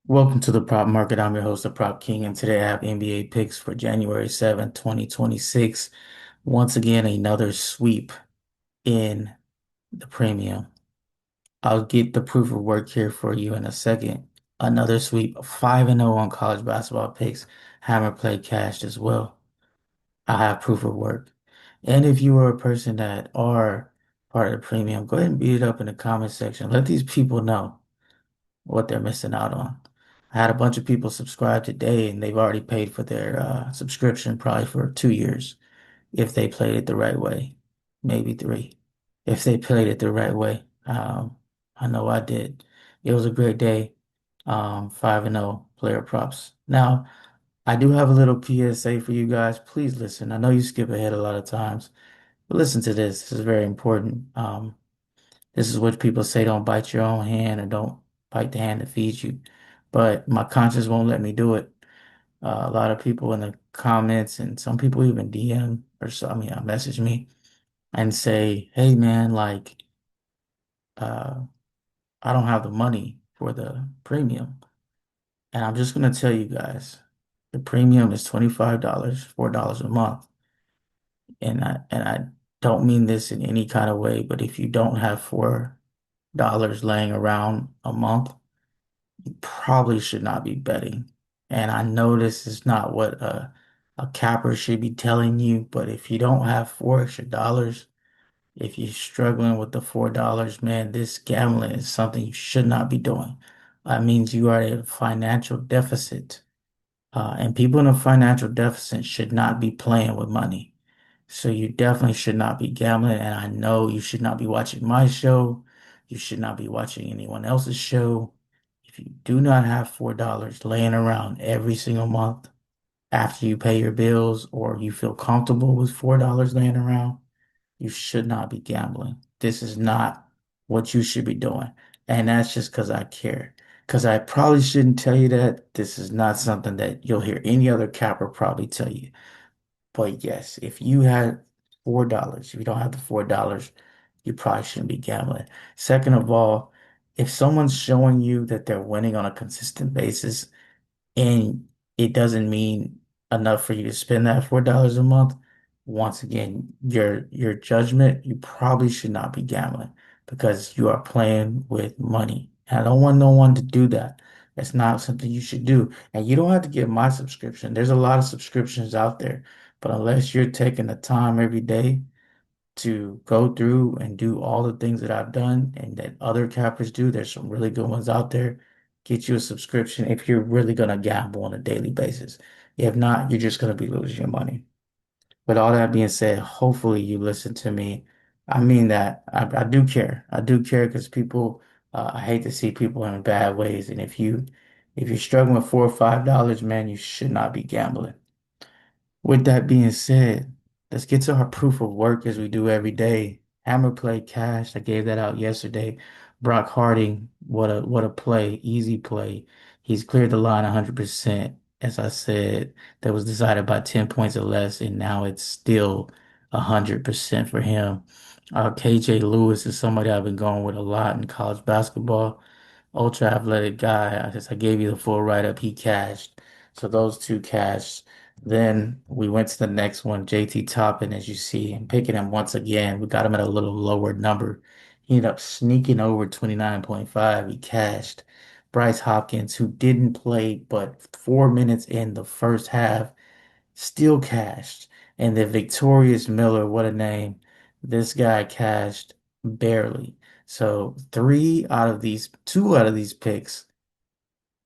Welcome to the Prop Market. I'm your host, the Prop King, and today I have NBA picks for January 7th, 2026. Once again, another sweep in the premium. I'll get the proof of work here for you in a second. Another sweep, 5-0 on college basketball picks. Hammer play cashed as well. I have proof of work. And if you are a person that are part of the premium, go ahead and beat it up in the comment section. Let these people know what they're missing out on. I had a bunch of people subscribe today and they've already paid for their subscription probably for 2 years if they played it the right way, maybe three, if they played it the right way. I know I did. It was a great day. 5-0 player props. Now, I do have a little PSA for you guys. Please listen. I know you skip ahead a lot of times, but listen to this. This is very important. This is what people say, don't bite your own hand or don't bite the hand that feeds you. But my conscience won't let me do it. A lot of people in the comments and some people even DM or so, message me and say, hey man, like, uh, I don't have the money for the premium. And I'm just gonna tell you guys, the premium is $25, $4 a month. And I don't mean this in any kind of way, but if you don't have $4 laying around a month, probably should not be betting. And I know this is not what a capper should be telling you, but if you don't have $4 extra, if you're struggling with the $4, man, this gambling is something you should not be doing. That means you are in a financial deficit. And people in a financial deficit should not be playing with money. So you definitely should not be gambling. And I know you should not be watching my show. You should not be watching anyone else's show. If you do not have $4 laying around every single month after you pay your bills or you feel comfortable with $4 laying around, you should not be gambling. This is not what you should be doing. And that's just because I care. Because I probably shouldn't tell you that. This is not something that you'll hear any other capper probably tell you. But yes, if you had $4, if you don't have the $4, you probably shouldn't be gambling. Second of all, if someone's showing you that they're winning on a consistent basis, and it doesn't mean enough for you to spend that $4 a month, once again, your judgment, you probably should not be gambling because you are playing with money. And I don't want no one to do that. That's not something you should do. And you don't have to get my subscription. There's a lot of subscriptions out there, but unless you're taking the time every day to go through and do all the things that I've done and that other cappers do. There's some really good ones out there. Get you a subscription if you're really going to gamble on a daily basis. If not, you're just going to be losing your money. With all that being said, hopefully you listen to me. I mean that I do care. I do care because people, I hate to see people in bad ways. And if you're struggling with $4 or $5, man, you should not be gambling. With that being said, let's get to our proof of work as we do every day. Hammer play cash. I gave that out yesterday. Brock Harding, what a play, easy play. He's cleared the line 100%. As I said, that was decided by 10 points or less, and now it's still 100% for him. KJ Lewis is somebody I've been going with a lot in college basketball. Ultra athletic guy. I gave you the full write-up. He cashed. So those two cashed. Then we went to the next one, JT Toppin, as you see, and picking him once again. We got him at a little lower number. He ended up sneaking over 29.5. He cashed. Bryce Hopkins, who didn't play but 4 minutes in the first half, still cashed. And the Victorious Miller, what a name. This guy cashed barely. So two out of these picks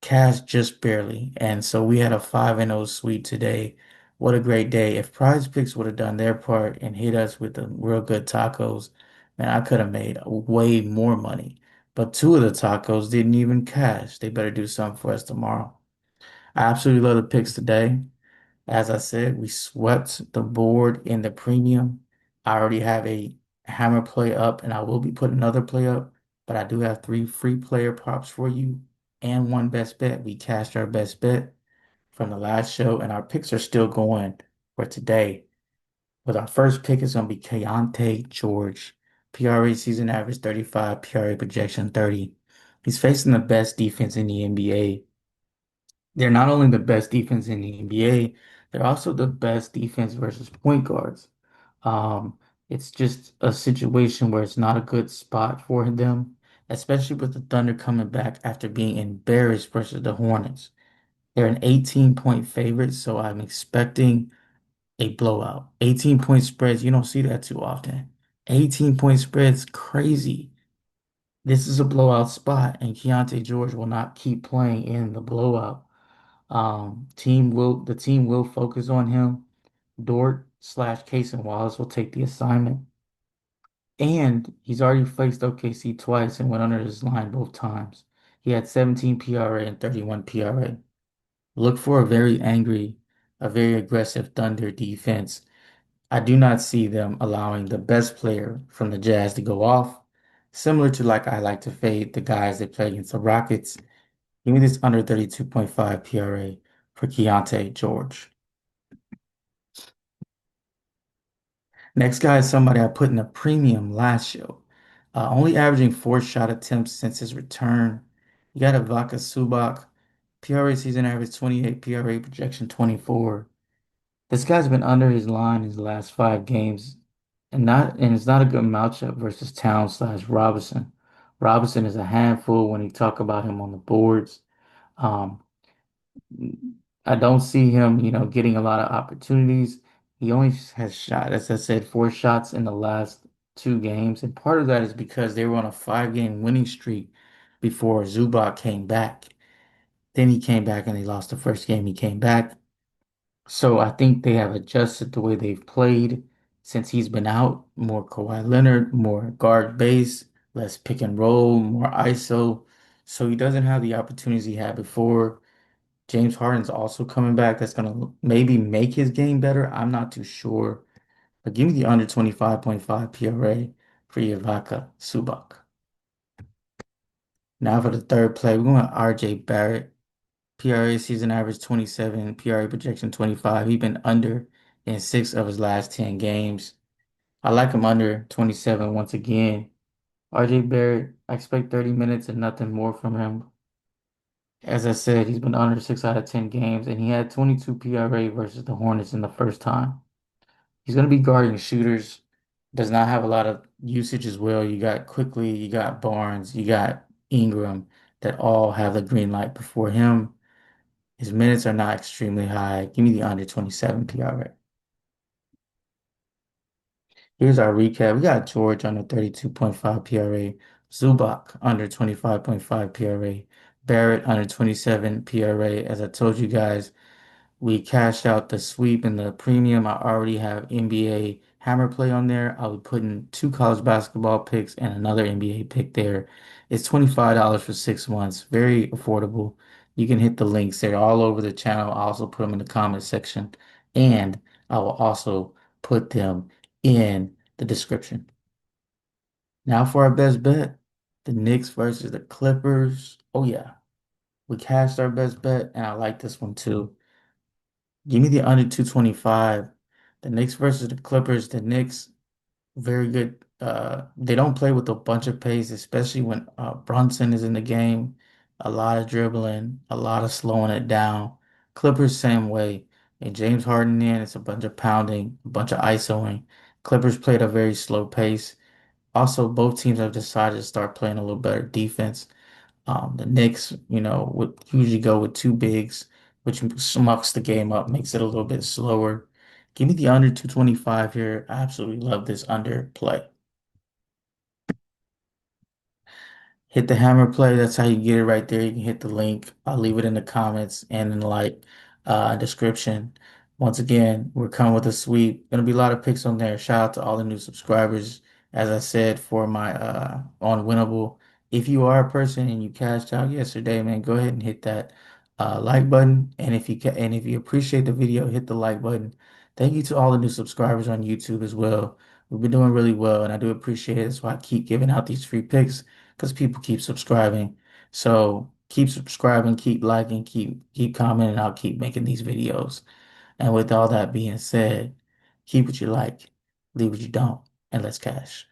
cashed just barely. And so we had a 5-0 sweep today. What a great day. If Prize Picks would have done their part and hit us with the real good tacos, man, I could have made way more money. But two of the tacos didn't even cash. They better do something for us tomorrow. I absolutely love the picks today. As I said, we swept the board in the premium. I already have a hammer play up, and I will be putting another play up, but I do have three free player props for you and one best bet. We cashed our best bet from the last show, and our picks are still going for today. But our first pick is going to be Keontae George. PRA season average 35, PRA projection 30. He's facing the best defense in the NBA. They're not only the best defense in the NBA, they're also the best defense versus point guards. Um, it's just a situation where it's not a good spot for them, especially with the Thunder coming back after being embarrassed versus the Hornets. They're an 18-point favorite, so I'm expecting a blowout. 18-point spreads, you don't see that too often. 18-point spreads, crazy. This is a blowout spot, and Keontae George will not keep playing in the blowout. The team will focus on him. Dort slash Cason Wallace will take the assignment. And he's already faced OKC twice and went under his line both times. He had 17 PRA and 31 PRA. Look for a very aggressive Thunder defense. I do not see them allowing the best player from the Jazz to go off. Similar to like I like to fade the guys that play against the Rockets. Give me this under 32.5 PRA for Keontae George. Next guy is somebody I put in a premium last show. Only averaging 4 shot attempts since his return. You got Ivica Zubac. PRA season average 28, PRA projection 24. This guy's been under his line his last 5 games, and it's not a good matchup versus Towns slash Robinson. Robinson is a handful when you talk about him on the boards. Um, I don't see him, getting a lot of opportunities. He only has shot, as I said, 4 shots in the last 2 games, and part of that is because they were on a 5 game winning streak before Zubac came back. Then he came back and they lost the first game he came back. So I think they have adjusted the way they've played since he's been out. More Kawhi Leonard, more guard base, less pick and roll, more ISO. So he doesn't have the opportunities he had before. James Harden's also coming back. That's gonna maybe make his game better. I'm not too sure. But give me the under 25.5 PRA for Ivica Zubac. Now for the third play, we're going to RJ Barrett. PRA season average 27, PRA projection 25. He's been under in 6 of his last 10 games. I like him under 27 once again. RJ Barrett, I expect 30 minutes and nothing more from him. As I said, he's been under 6 out of 10 games, and he had 22 PRA versus the Hornets in the first time. He's going to be guarding shooters, does not have a lot of usage as well. You got Quickly, you got Barnes, you got Ingram that all have the green light before him. His minutes are not extremely high. Give me the under 27 PRA. Here's our recap. We got George under 32.5 PRA, Zubac under 25.5 PRA, Barrett under 27 PRA. As I told you guys, we cashed out the sweep and the premium. I already have NBA Hammer Play on there. I'll be putting 2 college basketball picks and another NBA pick there. It's $25 for 6 months. Very affordable. You can hit the links. They're all over the channel. I'll also put them in the comment section. And I will also put them in the description. Now for our best bet. The Knicks versus the Clippers. Oh yeah. We cashed our best bet, and I like this one too. Give me the under 225. The Knicks versus the Clippers. The Knicks, very good. They don't play with a bunch of pace, especially when Brunson is in the game. A lot of dribbling, a lot of slowing it down. Clippers, same way. And James Harden in, it's a bunch of pounding, a bunch of ISOing. Clippers played a very slow pace. Also, both teams have decided to start playing a little better defense. The Knicks, would usually go with 2 bigs, which smucks the game up, makes it a little bit slower. Give me the under 225 here. I absolutely love this under play. Hit the hammer play. That's how you get it right there. You can hit the link. I'll leave it in the comments and in the description. Once again, we're coming with a sweep. Gonna be a lot of picks on there. Shout out to all the new subscribers. As I said for my on Winnable. If you are a person and you cashed out yesterday, man, go ahead and hit that like button. And if you appreciate the video, hit the like button. Thank you to all the new subscribers on YouTube as well. We've been doing really well, and I do appreciate it. That's why I keep giving out these free picks because people keep subscribing. So keep subscribing, keep liking, keep commenting. I'll keep making these videos. And with all that being said, keep what you like, leave what you don't, and let's cash.